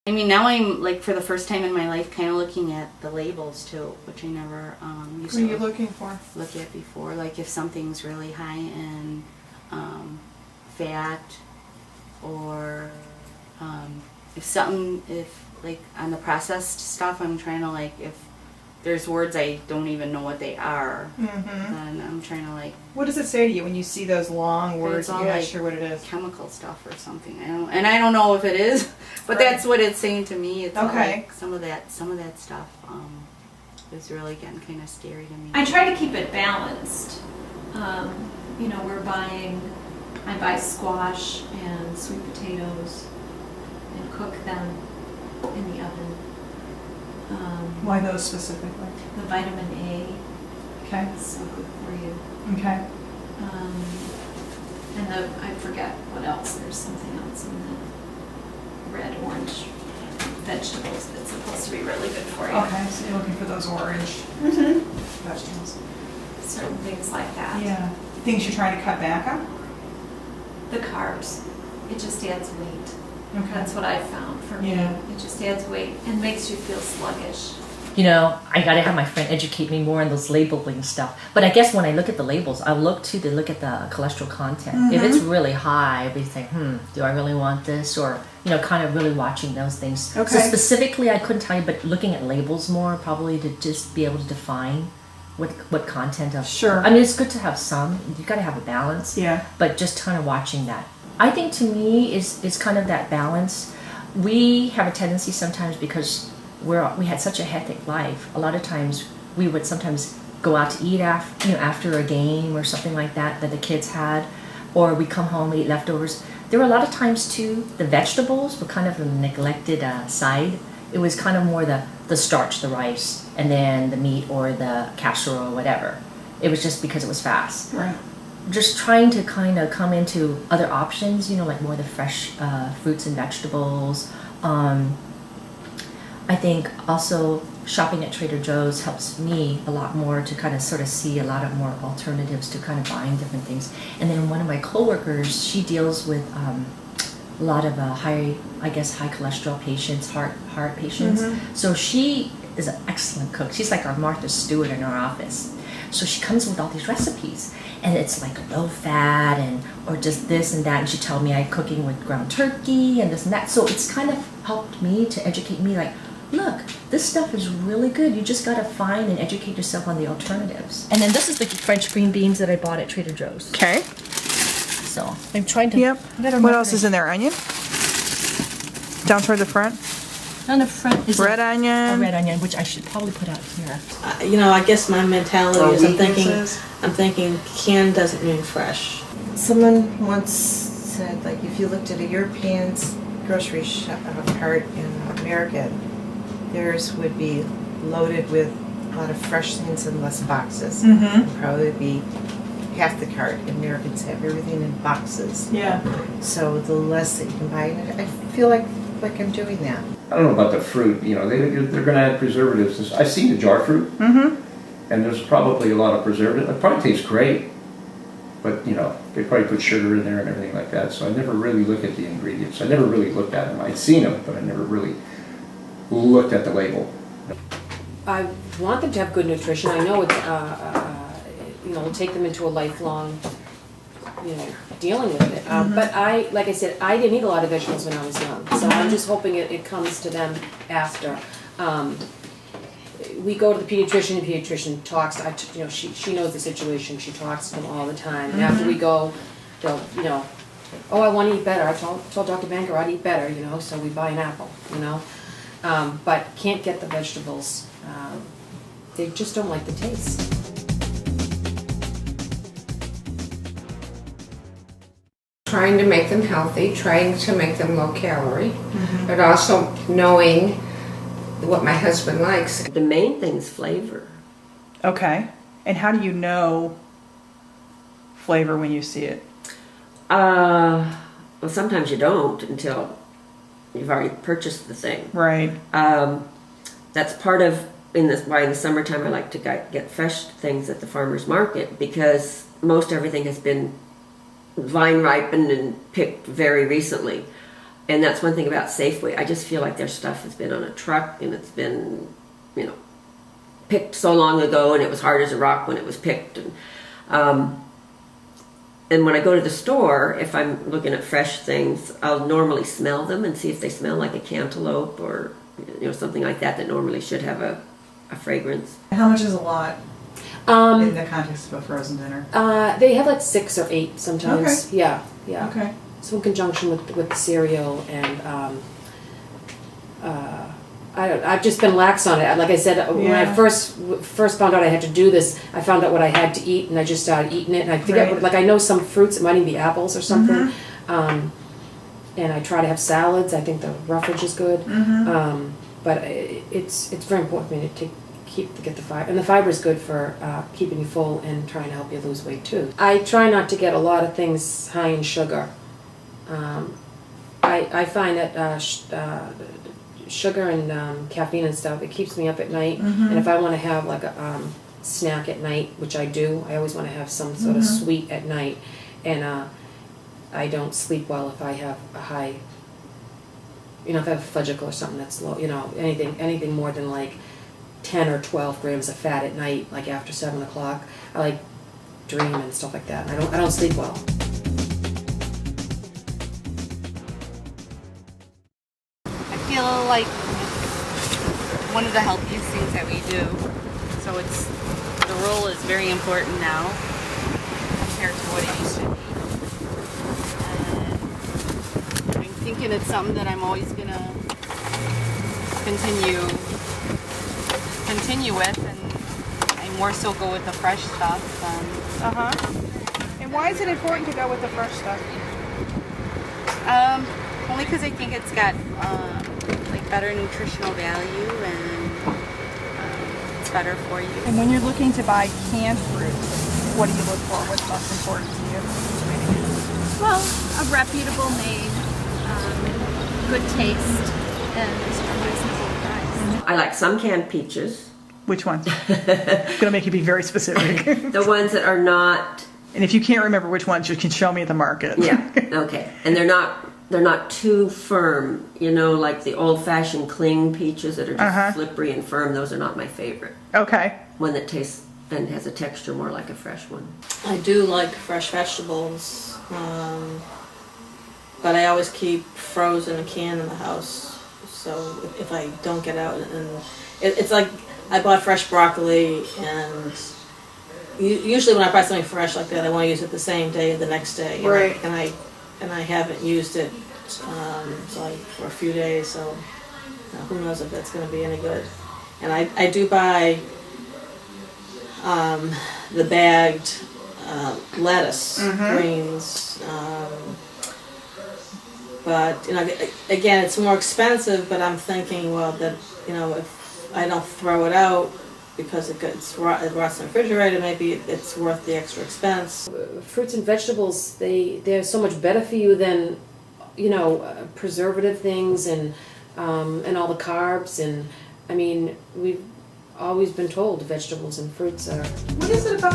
I mean, now I'm, like, for the first time in my life, kind of looking at the labels, too, which I never used What are to you looking for? look at before. Like, if something's really high in fat, or if, like, on the processed stuff, I'm trying to, like, if there's words I don't even know what they are, then I'm trying to, like... What does it say to you when you see those long words and you're not like sure what it is? Chemical stuff or something. I don't know if it is, but that's what it's saying to me. It's like some of that stuff is really getting kind of scary to me. I try to keep it balanced. You know, I buy squash and sweet potatoes and cook them in the oven. Why those specifically? The vitamin A Okay. is so good for you. Okay. And I forget what else. There's something else in the red, orange vegetables that's supposed to be really good for you. Okay, so you're looking for those orange vegetables. Certain things like that. Yeah. Things you're trying to cut back on? The carbs. It just adds weight. Okay. That's what I found for me. Yeah. It just adds weight and makes you feel sluggish. You know, I gotta have my friend educate me more on those labeling stuff. But I guess when I look at the labels, I look at the cholesterol content. If it's really high, I'll be thinking, do I really want this? Or, you know, kind of really watching those things. Okay. So specifically, I couldn't tell you, but looking at labels more, probably to just be able to define what content of. Sure. I mean, it's good to have some. You gotta have a balance. Yeah. But just kind of watching that. I think to me is kind of that balance. We have a tendency sometimes because we had such a hectic life. A lot of times we would sometimes go out to eat after a game or something like that the kids had, or we come home, we eat leftovers. There were a lot of times too, the vegetables were kind of a neglected side. It was kind of more the starch, the rice, and then the meat or the casserole or whatever. It was just because it was fast. Right. Just trying to kind of come into other options, you know, like more the fresh fruits and vegetables. I think also shopping at Trader Joe's helps me a lot more to kind of sort of see a lot of more alternatives to kind of buying different things. And then one of my coworkers, she deals with a lot of high cholesterol patients, heart patients. So she is an excellent cook. She's like our Martha Stewart in our office. So she comes with all these recipes, and it's like low fat or just this and that. And she told me I'm cooking with ground turkey and this and that. So it's kind of helped me to educate me, like, look, this stuff is really good. You just got to find and educate yourself on the alternatives. And then this is the French green beans that I bought at Trader Joe's. Okay. So I'm trying to. Yep. What else is in there? Onion? Down toward the front? On the front is red a onion. red onion, which I should probably put out here. You know, I guess my mentality is weaknesses? I'm thinking canned doesn't mean fresh. Someone once said, like, if you looked at a European's grocery cart in America, theirs would be loaded with a lot of fresh things and less boxes. It'd probably be half the cart. Americans have everything in boxes. Yeah. So the less that you can buy, and I feel like I'm doing that. I don't know about the fruit, you know, they're going to add preservatives. I've seen the jar fruit, and there's probably a lot of preservatives. It probably tastes great, but, you know, they probably put sugar in there and everything like that, so I never really look at the ingredients. I never really looked at them. I'd seen them, but I never really looked at the label. I want them to have good nutrition. I know it's, you know, take them into a lifelong, you know, dealing with it. But like I said, I didn't eat a lot of vegetables when I was young, so I'm just hoping it comes to them after. We go to the pediatrician, and the pediatrician talks. You know, she knows the situation. She talks to them all the time. And after we go, they'll, you know, oh, I want to eat better. I told Dr. Banker I'd eat better, you know, so we buy an apple, you know. But can't get the vegetables. They just don't like the taste. Trying to make them healthy, trying to make them low calorie, but also knowing what my husband likes. The main thing is flavor. Okay. And how do you know flavor when you see it? Well, sometimes you don't until you've already purchased the thing. Right. That's part of why in the summertime I like to get fresh things at the farmer's market, because most everything has been vine ripened and picked very recently. And that's one thing about Safeway. I just feel like their stuff has been on a truck and it's been, picked so long ago, and it was hard as a rock when it was picked. And when I go to the store, if I'm looking at fresh things, I'll normally smell them and see if they smell like a cantaloupe or something like that normally should have a fragrance. How much is a lot in the context of a frozen dinner? They have like 6 or 8 sometimes. Okay. Yeah. Okay. So in conjunction with the cereal and I've just been lax on it. Like I said, when I first found out I had to do this, I found out what I had to eat, and I just started eating it. And I forget, like I know some fruits, it might even be apples or something. And I try to have salads. I think the roughage is good. But it's very important for me to get the fiber, and the fiber is good for keeping you full and trying to help you lose weight too. I try not to get a lot of things high in sugar. I find that sugar and caffeine and stuff, it keeps me up at night. And if I want to have like a snack at night, which I do, I always want to have some sort of sweet at night. And I don't sleep well if I have a high, if I have a fudgicle or something that's low, anything more than like 10 or 12 grams of fat at night, like after 7 o'clock. I like dream and stuff like that. And I don't sleep well. I feel like one of the healthiest things that we do. So the roll is very important now compared to what it used to be. And I'm thinking it's something that I'm always gonna continue with, and I more so go with the fresh stuff. And why is it important to go with the fresh stuff? Only because I think it's got like better nutritional value, and it's better for you. And when you're looking to buy canned fruit, what do you look for? What's most important to you? Well, a reputable name, good taste, and a reasonable price. I like some canned peaches. Which ones? Gonna make you be very specific. The ones that are not. And if you can't remember which ones, you can show me at the market. Yeah. Okay. And they're not too firm. Like the old-fashioned cling peaches that are just slippery and firm. Those are not my favorite. Okay. One that tastes and has a texture more like a fresh one. I do like fresh vegetables, but I always keep frozen a can in the house. So if I don't get out, and it's like I bought fresh broccoli, and usually when I buy something fresh like that, I want to use it the same day or the next day. Right. And I haven't used it for a few days, so who knows if that's going to be any good. And I do buy the bagged lettuce, greens, but again, it's more expensive. But I'm thinking, well, that if I don't throw it out because it rots in the refrigerator, maybe it's worth the extra expense. Fruits and vegetables, they're so much better for you than preservative things and all the carbs. And I mean, we've always been told vegetables and fruits are. What is it about